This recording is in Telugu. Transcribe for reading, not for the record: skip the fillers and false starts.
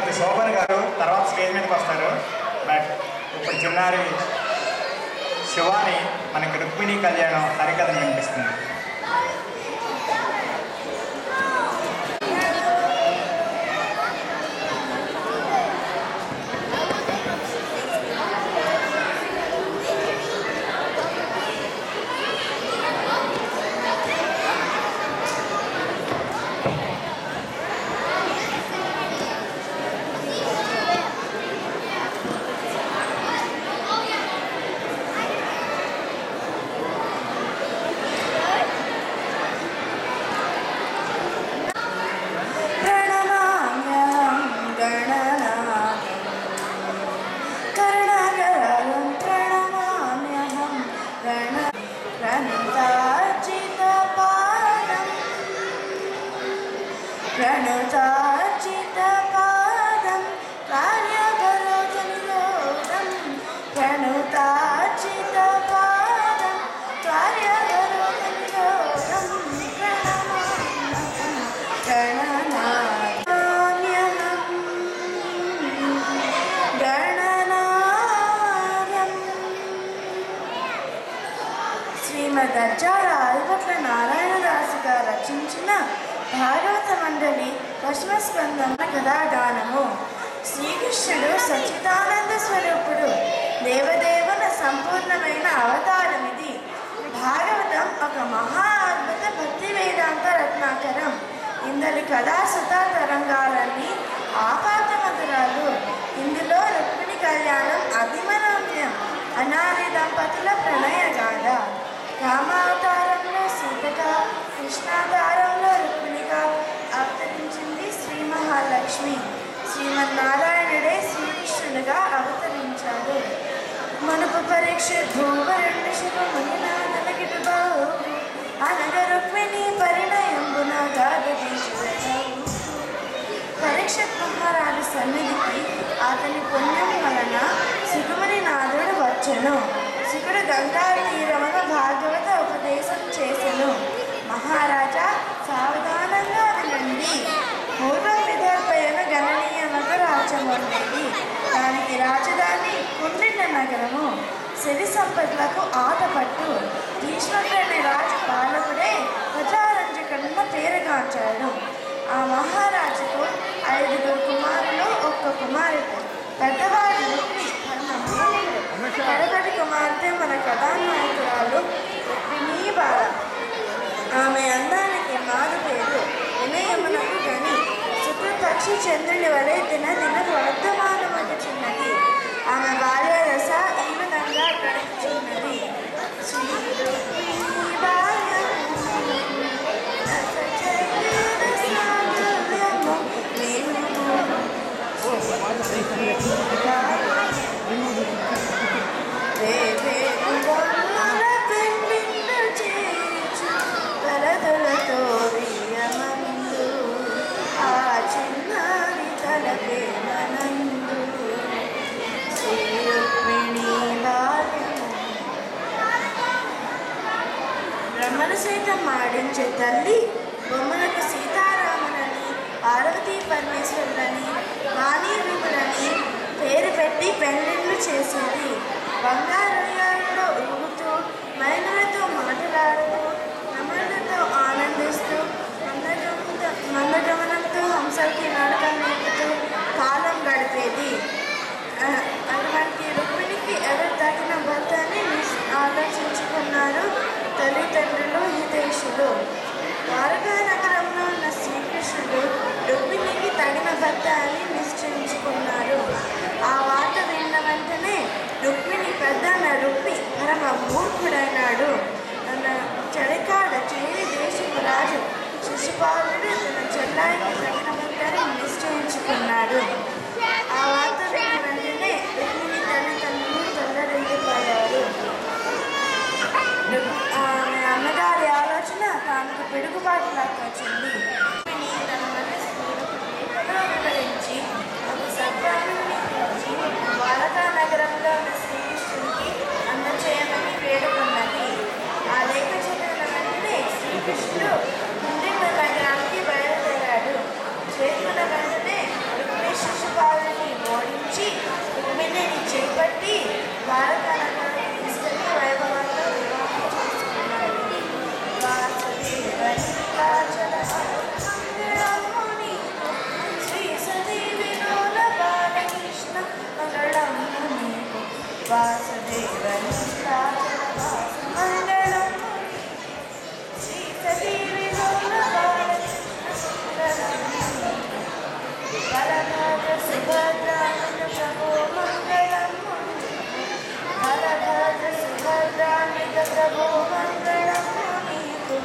శ్రీమతి శోభన్ గారు తర్వాత స్టేజ్ మీదకి వస్తారు. బట్ ఇప్పుడు చిన్నారి శివాని మనకి రుక్మిణీ కళ్యాణం హరికథను వినిపిస్తుంది. प्रणुतार्चितपादं कार्यकरोतनिरोधं प्रणुतार्चितपादं कार्यकरोतनिरोधं गणनायं శ్రీమదాచార్య ఆదిభట్ల నారాయణదాసు గారు రచించిన భాగవత మండలి దశమ స్కందం కథాగానము. శ్రీకృష్ణుడు సచ్చిదానంద స్వరూపుడు, దేవదేవుల సంపూర్ణమైన అవతారం ఇది. భాగవతం ఒక మహా అద్భుత భక్తి వేదాంత రత్నాకరం. ఇందలి కథాసుత తరంగాలన్నీ ఆపాత మధురాలు. ఇందులో రుక్మిణి కళ్యాణం అభిమనమ్యం. అనాది దంపతుల ప్రణయ గాథ. రామావతారంలో సీతగా, కృష్ణావతారంలో రుక్మిణిగా అవతరించింది శ్రీ మహాలక్ష్మి. శ్రీమన్నారాయణుడే శ్రీకృష్ణుడిగా అవతరించాడు. మనుపు పరీక్ష భూవరెండు శుభమునినాదనగిటు బాహు అనగ రుక్మిణి పరిణయంబున గాదీశ్వరవు. పరీక్షత్ మహారాజు సన్నిధికి అతని పుణ్యం వలన సుకుమరి నాథుడు వచ్చెను. శుకుడు గంగా తీరమున భాగవత ఉపదేశం చేసెను. మహారాజా సావధానంగా వినండి. పూర్వం విదర్భయను గణనీయమగ రాజ్యం ఉండేది. దానికి రాజధాని కుండిన నగరము. సిరి సంపదలకు ఆటపట్టు. భీష్ముడనే రాజు పాలకుడే ప్రజారంజకన్న పేరుగాంచాడు. ఆ మహారాజుకు 5 కుమారులు, 1 కుమారుడు. పెద్దవాడు రుక్మి ధర్మముడు. కడపటి కుమార్తె మన కథానాయకురాలు రుక్మిణీ బాల. ఆమె అందానికి మారు పేరు వినయమునకు గని. శుక్రపక్షి చంద్రుని వలె దినదిన వర్ధమానమగుచున్నది. ఆమె బాల్యదశ ఈ విధంగా గడుపుచున్నది. శ్రీ రుక్మిణీ బాల్యము వరదలతో వియమందు ఆ చిన్నారి తలపే మనందు. శ్రీ రుక్మిణీ బాల్యము. బ్రహ్మను సైతం ఆడించే తల్లి బొమ్మలకు సీతారాములని, పార్వతీ పరమేశ్వరులని, వాణీరూపులని పేరు పెట్టి పెళ్లిళ్ళు చేసేది. బంగారయ్యాలలో ఊగుతూ, మైనలతో మాట్లాడుతూ, నమలతో ఆనందిస్తూ, మందగమనంతో హంసకి నడక నేర్పుతూ కాలం గడిపేది. అటువంటి రుక్మిణికి ఎవరు తగిన భర్త అని ఆలోచించుకున్నారు తల్లిదండ్రులు, హితేషులు. ద్వారకా నగరంలో ఉన్న శ్రీకృష్ణుడు రుక్మిణికి తగిన భర్త అని నిశ్చయించుకున్నారు. ఆ వార్త విన్న వెంటనే రుక్మిణి పెద్దన్న రుక్మి పరమ మూర్ఖుడైనాడు. తన చరికాడ చేరి దేశపు రాజు శిశుపాలుడు తన చెల్లాయికి తగిన భర్తని నిశ్చయించుకున్నాడు. ఆ వార్త విన్న వెంటనే రుక్మిణి తల్లిదండ్రులు తొందరెళ్ళిపోయారు. ఆమె అన్నగారి ఆలోచన తాను పిడుగుబాటులాగా వచ్చింది. తన మనసును వివరించి ఒక సద్భావాన్ని ఇచ్చి ద్వారకా నగరంలో ఉన్న శ్రీకృష్ణునికి అందచేయమని వేడుకున్నది. ఆ లేఖ చదివిన వెంటనే శ్రీకృష్ణుడు కుండిన నగరానికి బయలుదేరాడు. చేరుకున్న వెంటనే రుక్మిణి శిశుపాలుడు సుభద్రామిత ప్రభో మంగళము బలభద్ర సుభద్రామిత ప్రభో మంగళము నీకు